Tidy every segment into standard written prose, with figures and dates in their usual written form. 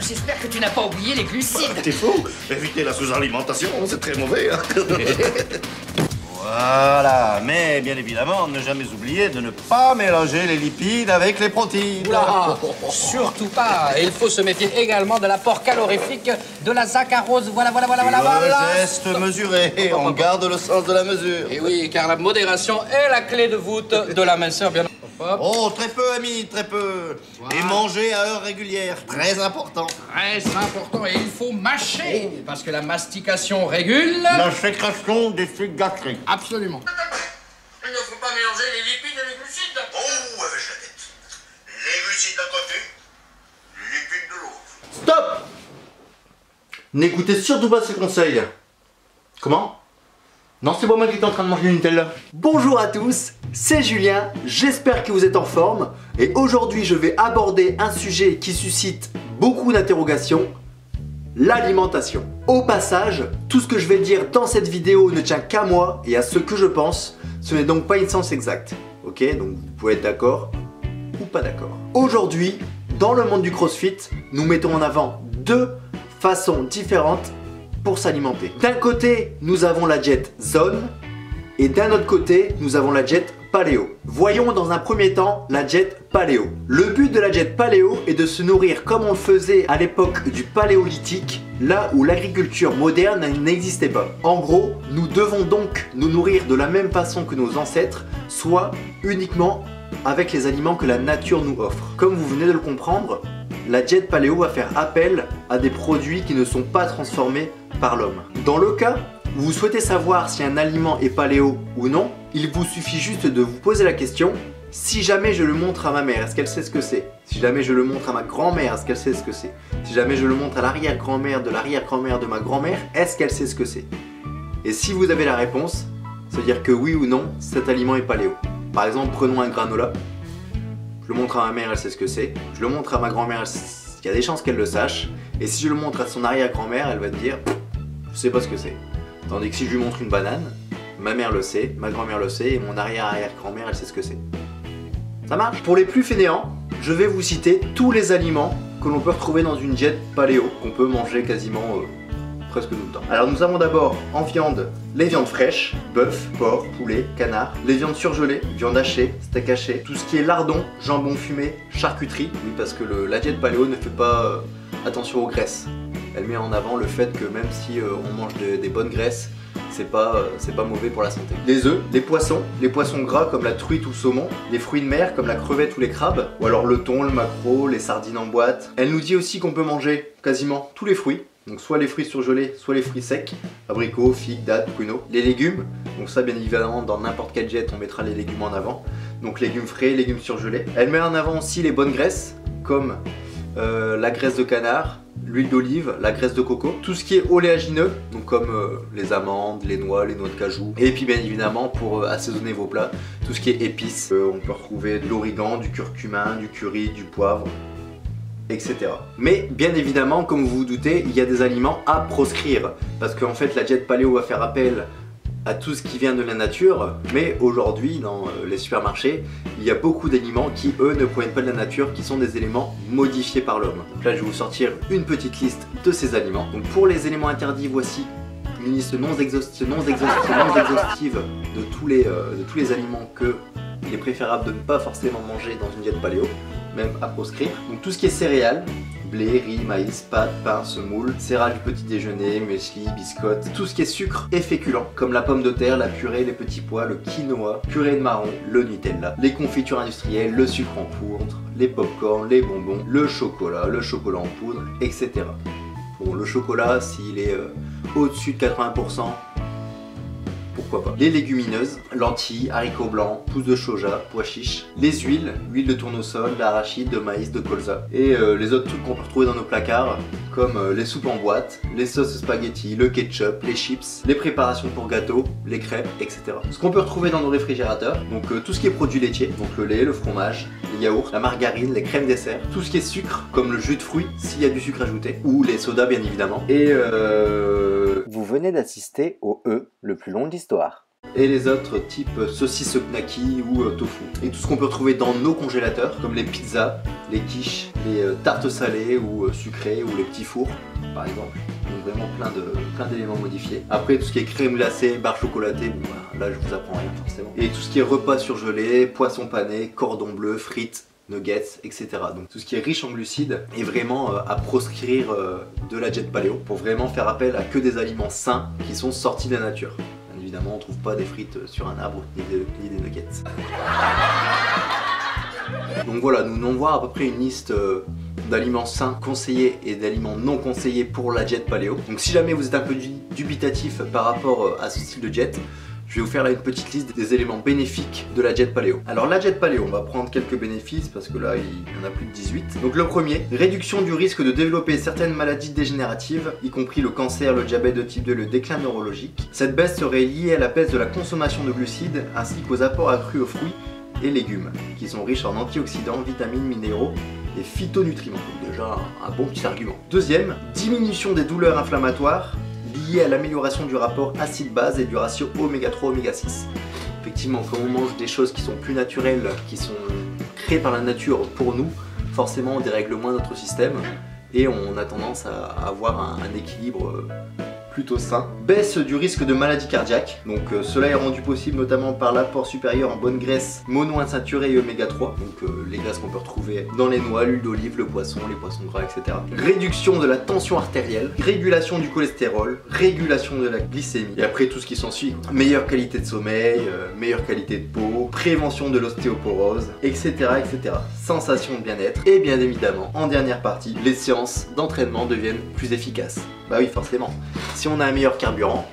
J'espère que tu n'as pas oublié les glucides. T'es fou. Éviter la sous-alimentation, c'est très mauvais. Hein. Voilà, mais bien évidemment, ne jamais oublier de ne pas mélanger les lipides avec les protéines. Oula, surtout pas. Et il faut se méfier également de l'apport calorifique de la saccharose. Voilà. Le geste mesuré, on garde le sens de la mesure. Et oui, car la modération est la clé de voûte de la minceur, bien. Hop. Oh, très peu, ami, très peu. Voilà. Et manger à heure régulière, très important. Très important, et il faut mâcher, parce que la mastication régule. La sécrétion des sucs gastriques. Absolument. Il ne faut pas mélanger les lipides et les glucides. Oh, avec la tête. Les glucides d'un côté, les lipides de l'autre. Stop! N'écoutez surtout pas ces conseils. Comment? Non, c'est pas moi qui est en train de manger une Nutella. Bonjour à tous, c'est Julien, j'espère que vous êtes en forme et aujourd'hui je vais aborder un sujet qui suscite beaucoup d'interrogations, l'alimentation. Au passage, tout ce que je vais dire dans cette vidéo ne tient qu'à moi et à ce que je pense, ce n'est donc pas une science exacte, ok? Donc vous pouvez être d'accord ou pas d'accord. Aujourd'hui, dans le monde du CrossFit, nous mettons en avant deux façons différentes pour s'alimenter. D'un côté, nous avons la diète zone et d'un autre côté, nous avons la diète paléo. Voyons dans un premier temps la diète paléo. Le but de la diète paléo est de se nourrir comme on le faisait à l'époque du paléolithique, là où l'agriculture moderne n'existait pas. En gros, nous devons donc nous nourrir de la même façon que nos ancêtres, soit uniquement avec les aliments que la nature nous offre. Comme vous venez de le comprendre, la diète paléo va faire appel à des produits qui ne sont pas transformés par l'homme. Dans le cas où vous souhaitez savoir si un aliment est paléo ou non, il vous suffit juste de vous poser la question: si jamais je le montre à ma mère, est-ce qu'elle sait ce que c'est? Si jamais je le montre à ma grand-mère, est-ce qu'elle sait ce que c'est? Si jamais je le montre à l'arrière-grand-mère de ma grand-mère, est-ce qu'elle sait ce que c'est? Et si vous avez la réponse, ça veut dire que oui ou non, cet aliment est paléo. Par exemple, prenons un granola. Je le montre à ma mère, elle sait ce que c'est. Je le montre à ma grand-mère, il y a des chances qu'elle le sache. Et si je le montre à son arrière-grand-mère, elle va te dire: je sais pas ce que c'est. Tandis que si je lui montre une banane, ma mère le sait, ma grand-mère le sait, et mon arrière-arrière-grand-mère, elle sait ce que c'est. Ça marche? Pour les plus fainéants, je vais vous citer tous les aliments que l'on peut retrouver dans une diète paléo, qu'on peut manger quasiment presque tout le temps. Alors nous avons d'abord en viande les viandes fraîches, bœuf, porc, poulet, canard, les viandes surgelées, viande hachée, steak haché, tout ce qui est lardon, jambon fumé, charcuterie, oui parce que la diète paléo ne fait pas attention aux graisses. Elle met en avant le fait que même si on mange des bonnes graisses, c'est pas mauvais pour la santé. Les œufs, les poissons gras comme la truite ou le saumon, les fruits de mer comme la crevette ou les crabes, ou alors le thon, le maquereau, les sardines en boîte. Elle nous dit aussi qu'on peut manger quasiment tous les fruits. Donc soit les fruits surgelés, soit les fruits secs, abricots, figues, dattes, pruneaux. Les légumes, donc ça bien évidemment dans n'importe quelle diète on mettra les légumes en avant. Donc légumes frais, légumes surgelés. Elle met en avant aussi les bonnes graisses, comme la graisse de canard, l'huile d'olive, la graisse de coco. Tout ce qui est oléagineux, donc comme les amandes, les noix de cajou. Et puis bien évidemment pour assaisonner vos plats, tout ce qui est épices. On peut retrouver de l'origan, du curcuma, du curry, du poivre, etc. Mais bien évidemment, comme vous vous doutez, il y a des aliments à proscrire parce qu'en fait la diète paléo va faire appel à tout ce qui vient de la nature, mais aujourd'hui dans les supermarchés, il y a beaucoup d'aliments qui eux ne proviennent pas de la nature, qui sont des éléments modifiés par l'homme. Donc là je vais vous sortir une petite liste de ces aliments. Donc pour les éléments interdits, voici une liste non exhaustive de tous les aliments qu'il est préférable de ne pas forcément manger dans une diète paléo, même à proscrire. Donc tout ce qui est céréales, blé, riz, maïs, pâtes, pain, semoule, céréales du petit déjeuner, muesli, biscottes, tout ce qui est sucre et féculent, comme la pomme de terre, la purée, les petits pois, le quinoa, purée de marron, le Nutella, les confitures industrielles, le sucre en poudre, les pop-corn, les bonbons, le chocolat en poudre, etc. Bon, le chocolat, s'il est au-dessus de 80%, pourquoi pas. Les légumineuses, lentilles, haricots blancs, pousses de soja, pois chiches, les huiles, huile de tournesol, d'arachide, de maïs, de colza. Et les autres trucs qu'on peut retrouver dans nos placards, comme les soupes en boîte, les sauces spaghetti, le ketchup, les chips, les préparations pour gâteaux, les crêpes, etc. Ce qu'on peut retrouver dans nos réfrigérateurs, donc tout ce qui est produits laitiers, donc le lait, le fromage, les yaourts, la margarine, les crèmes dessert, tout ce qui est sucre, comme le jus de fruits, s'il y a du sucre ajouté, ou les sodas bien évidemment. Et Vous venez d'assister au E le plus long de l'histoire. et les autres type saucisse gnocchi ou tofu. Et tout ce qu'on peut retrouver dans nos congélateurs, comme les pizzas, les quiches, les tartes salées ou sucrées ou les petits fours par exemple. Donc vraiment plein d'éléments modifiés. Après tout ce qui est crème glacée, barre chocolatée, bon, là je vous apprends rien forcément. Et tout ce qui est repas surgelés, poisson pané, cordon bleu, frites, nuggets, etc. Donc tout ce qui est riche en glucides est vraiment à proscrire de la diète paléo pour vraiment faire appel à que des aliments sains qui sont sortis de la nature. Bien évidemment on trouve pas des frites sur un arbre ni des nuggets. Donc voilà, nous allons voir à peu près une liste d'aliments sains conseillés et d'aliments non conseillés pour la diète paléo. Donc si jamais vous êtes un peu dubitatif par rapport à ce style de diète, je vais vous faire là une petite liste des éléments bénéfiques de la diète paléo. Alors la diète paléo, on va prendre quelques bénéfices parce que là il y en a plus de 18. Donc le premier, réduction du risque de développer certaines maladies dégénératives, y compris le cancer, le diabète de type 2, le déclin neurologique. Cette baisse serait liée à la baisse de la consommation de glucides ainsi qu'aux apports accrus aux fruits et légumes, qui sont riches en antioxydants, vitamines, minéraux et phytonutriments. Donc déjà un bon petit argument. Deuxième, diminution des douleurs inflammatoires liées à l'amélioration du rapport acide-base et du ratio oméga 3 oméga 6. Effectivement, quand on mange des choses qui sont plus naturelles, qui sont créées par la nature pour nous, forcément on dérègle moins notre système et on a tendance à avoir un équilibre plutôt sain. Baisse du risque de maladie cardiaque, donc cela est rendu possible notamment par l'apport supérieur en bonne graisse monoinsaturée et oméga 3, donc les graisses qu'on peut retrouver dans les noix, l'huile d'olive, le poisson, les poissons gras, etc. Réduction de la tension artérielle, régulation du cholestérol, régulation de la glycémie, et après tout ce qui s'ensuit. Meilleure qualité de sommeil, meilleure qualité de peau, prévention de l'ostéoporose, etc., etc. Sensation de bien-être, et bien évidemment, en dernière partie, les séances d'entraînement deviennent plus efficaces. Bah oui, forcément. Si on a un meilleur carburant,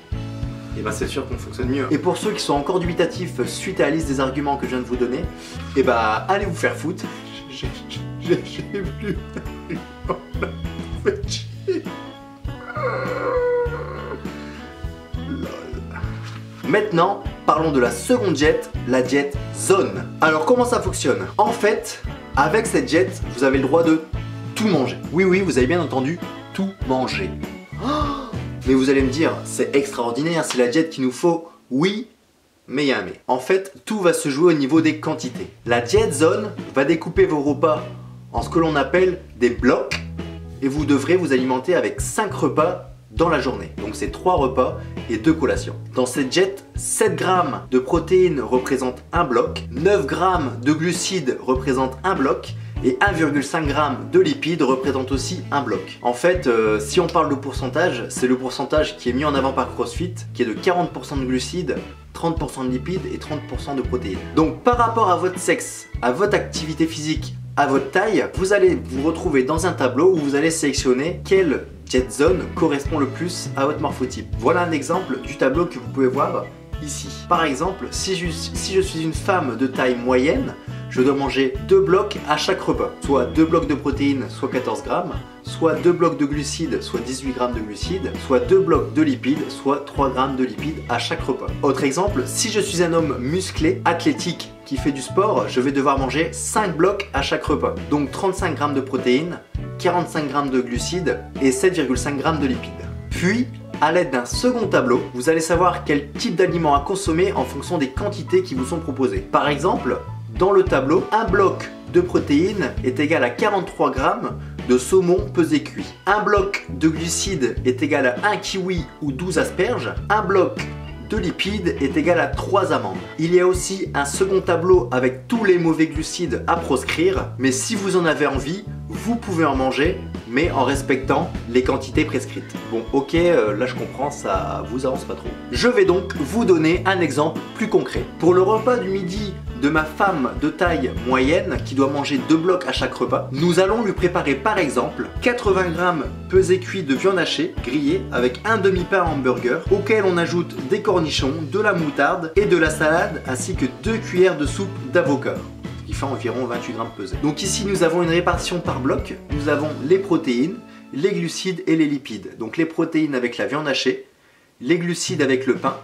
et ben c'est sûr qu'on fonctionne mieux. Et pour ceux qui sont encore dubitatifs suite à la liste des arguments que je viens de vous donner, et bah allez vous faire foutre. J'ai plus faites chier. Maintenant, parlons de la seconde diète, la diète zone. Alors comment ça fonctionne? En fait, avec cette diète, vous avez le droit de tout manger. Oui, oui, vous avez bien entendu, tout manger. Mais vous allez me dire, c'est extraordinaire, c'est la diète qu'il nous faut. Oui, mais il y a un mais. En fait, tout va se jouer au niveau des quantités. La diète zone va découper vos repas en ce que l'on appelle des blocs et vous devrez vous alimenter avec 5 repas dans la journée. Donc c'est 3 repas et 2 collations. Dans cette diète, 7 grammes de protéines représentent un bloc, 9 grammes de glucides représentent un bloc et 1,5 g de lipides représente aussi un bloc. En fait, si on parle de pourcentage, c'est le pourcentage qui est mis en avant par CrossFit, qui est de 40% de glucides, 30% de lipides et 30% de protéines. Donc par rapport à votre sexe, à votre activité physique, à votre taille, vous allez vous retrouver dans un tableau où vous allez sélectionner quelle diète zone correspond le plus à votre morphotype. Voilà un exemple du tableau que vous pouvez voir ici. Par exemple, si je suis une femme de taille moyenne, je dois manger 2 blocs à chaque repas. Soit 2 blocs de protéines, soit 14 grammes, soit 2 blocs de glucides, soit 18 grammes de glucides, soit 2 blocs de lipides, soit 3 grammes de lipides à chaque repas. Autre exemple, si je suis un homme musclé, athlétique, qui fait du sport, je vais devoir manger 5 blocs à chaque repas. Donc 35 grammes de protéines, 45 grammes de glucides et 7,5 grammes de lipides. Puis, à l'aide d'un second tableau, vous allez savoir quel type d'aliments à consommer en fonction des quantités qui vous sont proposées. Par exemple, dans le tableau, un bloc de protéines est égal à 43 grammes de saumon pesé cuit. Un bloc de glucides est égal à 1 kiwi ou 12 asperges. Un bloc de lipides est égal à 3 amandes. Il y a aussi un second tableau avec tous les mauvais glucides à proscrire, mais si vous en avez envie, vous pouvez en manger, mais en respectant les quantités prescrites. Bon, ok, là je comprends, ça vous avance pas trop. Je vais donc vous donner un exemple plus concret. Pour le repas du midi de ma femme de taille moyenne qui doit manger 2 blocs à chaque repas, nous allons lui préparer par exemple 80 grammes pesés cuits de viande hachée grillée avec un demi-pain hamburger auquel on ajoute des cornichons, de la moutarde et de la salade ainsi que 2 cuillères de soupe d'avocat. Qui fait environ 28 grammes pesés. Donc ici nous avons une répartition par bloc, nous avons les protéines, les glucides et les lipides. Donc les protéines avec la viande hachée, les glucides avec le pain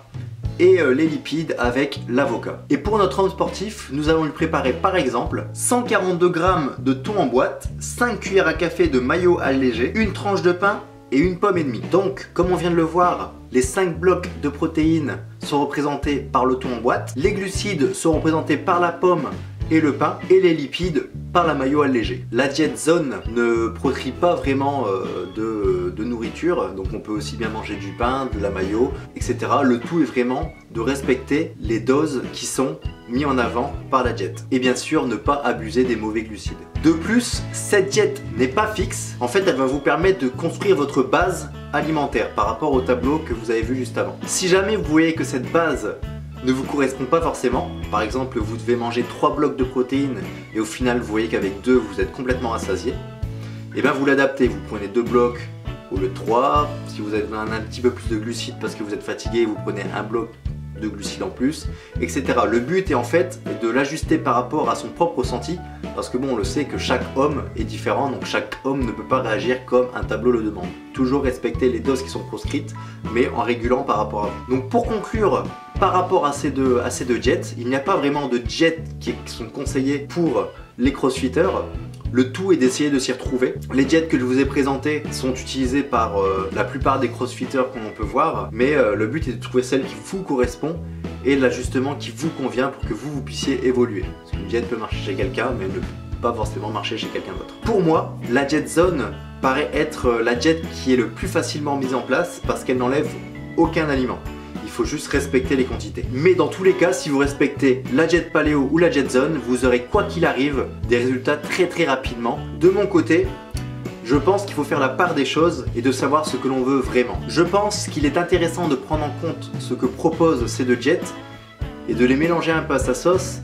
et les lipides avec l'avocat. Et pour notre homme sportif, nous allons lui préparer par exemple 142 grammes de thon en boîte, 5 cuillères à café de mayo allégé, une tranche de pain et une pomme et demie. Donc, comme on vient de le voir, les 5 blocs de protéines sont représentés par le thon en boîte, les glucides sont représentés par la pomme et le pain, et les lipides par la mayo allégée. La Diet Zone ne proscrit pas vraiment de nourriture, donc on peut aussi bien manger du pain, de la mayo, etc. Le tout est vraiment de respecter les doses qui sont mises en avant par la diète. Et bien sûr, ne pas abuser des mauvais glucides. De plus, cette diète n'est pas fixe. En fait, elle va vous permettre de construire votre base alimentaire par rapport au tableau que vous avez vu juste avant. Si jamais vous voyez que cette base ne vous correspond pas forcément, par exemple vous devez manger 3 blocs de protéines et au final vous voyez qu'avec 2 vous êtes complètement rassasié, et bien vous l'adaptez, vous prenez 2 blocs au lieu de 3, si vous avez un petit peu plus de glucides parce que vous êtes fatigué, vous prenez un bloc de glucides en plus, etc. Le but est en fait de l'ajuster par rapport à son propre ressenti, parce que bon, on le sait que chaque homme est différent, donc chaque homme ne peut pas réagir comme un tableau le demande. Toujours respecter les doses qui sont proscrites, mais en régulant par rapport à vous. Donc pour conclure, par rapport à ces deux diètes, il n'y a pas vraiment de diètes qui sont conseillées pour les crossfitters. Le tout est d'essayer de s'y retrouver. Les diètes que je vous ai présentées sont utilisées par la plupart des crossfitters qu'on peut voir, mais le but est de trouver celle qui vous correspond et l'ajustement qui vous convient pour que vous puissiez évoluer. Parce qu'une diète peut marcher chez quelqu'un, mais ne peut pas forcément marcher chez quelqu'un d'autre. Pour moi, la Diet Zone paraît être la diète qui est le plus facilement mise en place parce qu'elle n'enlève aucun aliment. Il faut juste respecter les quantités. Mais dans tous les cas, si vous respectez la diète paléo ou la Diet Zone, vous aurez quoi qu'il arrive des résultats très rapidement. De mon côté, je pense qu'il faut faire la part des choses et de savoir ce que l'on veut vraiment. Je pense qu'il est intéressant de prendre en compte ce que proposent ces deux diètes et de les mélanger un peu à sa sauce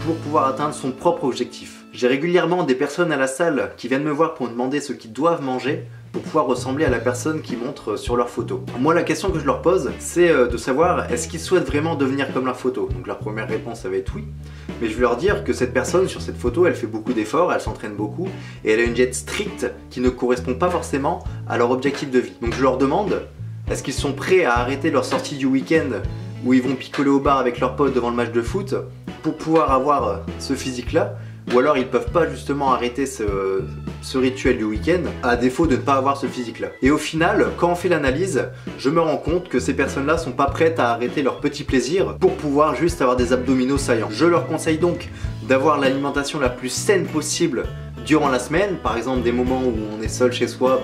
pour pouvoir atteindre son propre objectif. J'ai régulièrement des personnes à la salle qui viennent me voir pour me demander ce qu'ils doivent manger pour pouvoir ressembler à la personne qui montre sur leur photo. Moi, la question que je leur pose, c'est de savoir est-ce qu'ils souhaitent vraiment devenir comme leur photo. Donc leur première réponse, ça va être oui. Mais je vais leur dire que cette personne, sur cette photo, elle fait beaucoup d'efforts, elle s'entraîne beaucoup, et elle a une diète stricte qui ne correspond pas forcément à leur objectif de vie. Donc je leur demande, est-ce qu'ils sont prêts à arrêter leur sortie du week-end où ils vont picoler au bar avec leurs potes devant le match de foot pour pouvoir avoir ce physique-là, ou alors ils peuvent pas justement arrêter ce rituel du week-end à défaut de ne pas avoir ce physique-là. Et au final, quand on fait l'analyse, je me rends compte que ces personnes-là sont pas prêtes à arrêter leur petit plaisir pour pouvoir juste avoir des abdominaux saillants. Je leur conseille donc d'avoir l'alimentation la plus saine possible durant la semaine. Par exemple, des moments où on est seul chez soi,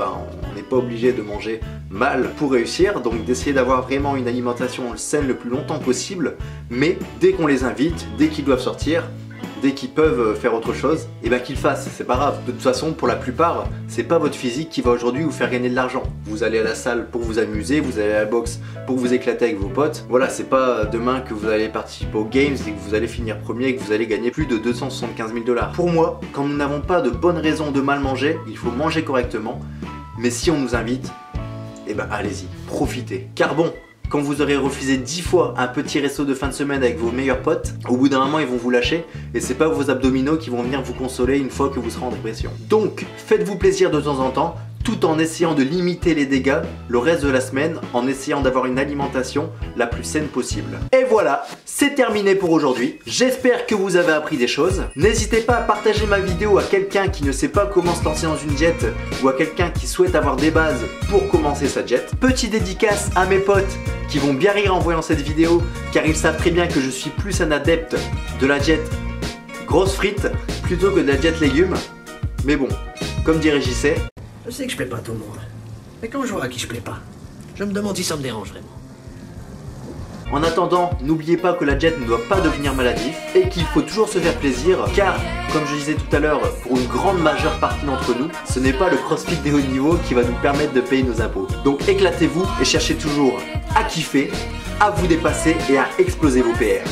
on n'est pas obligé de manger mal pour réussir, donc d'essayer d'avoir vraiment une alimentation saine le plus longtemps possible, mais dès qu'on les invite, dès qu'ils doivent sortir, dès qu'ils peuvent faire autre chose, et ben qu'ils fassent, c'est pas grave. De toute façon, pour la plupart, c'est pas votre physique qui va aujourd'hui vous faire gagner de l'argent. Vous allez à la salle pour vous amuser, vous allez à la boxe pour vous éclater avec vos potes. Voilà, c'est pas demain que vous allez participer aux games et que vous allez finir premier et que vous allez gagner plus de 275 000 $. Pour moi, quand nous n'avons pas de bonnes raisons de mal manger, il faut manger correctement. Mais si on nous invite, et ben allez-y, profitez. Car bon, quand vous aurez refusé 10 fois un petit resto de fin de semaine avec vos meilleurs potes, au bout d'un moment ils vont vous lâcher et c'est pas vos abdominaux qui vont venir vous consoler une fois que vous serez en dépression. Donc faites-vous plaisir de temps en temps, tout en essayant de limiter les dégâts le reste de la semaine, en essayant d'avoir une alimentation la plus saine possible. Et voilà, c'est terminé pour aujourd'hui. J'espère que vous avez appris des choses. N'hésitez pas à partager ma vidéo à quelqu'un qui ne sait pas comment se lancer dans une diète ou à quelqu'un qui souhaite avoir des bases pour commencer sa diète. Petite dédicace à mes potes qui vont bien rire en voyant cette vidéo car ils savent très bien que je suis plus un adepte de la diète grosse frite plutôt que de la diète légumes. Mais bon, comme dirait JC, je sais que je plais pas à tout le monde, mais quand je vois à qui je plais pas, je me demande si ça me dérange vraiment. En attendant, n'oubliez pas que la diète ne doit pas devenir maladif et qu'il faut toujours se faire plaisir car, comme je disais tout à l'heure, pour une grande majeure partie d'entre nous, ce n'est pas le crossfit des hauts niveaux qui va nous permettre de payer nos impôts. Donc éclatez-vous et cherchez toujours à kiffer, à vous dépasser et à exploser vos PR.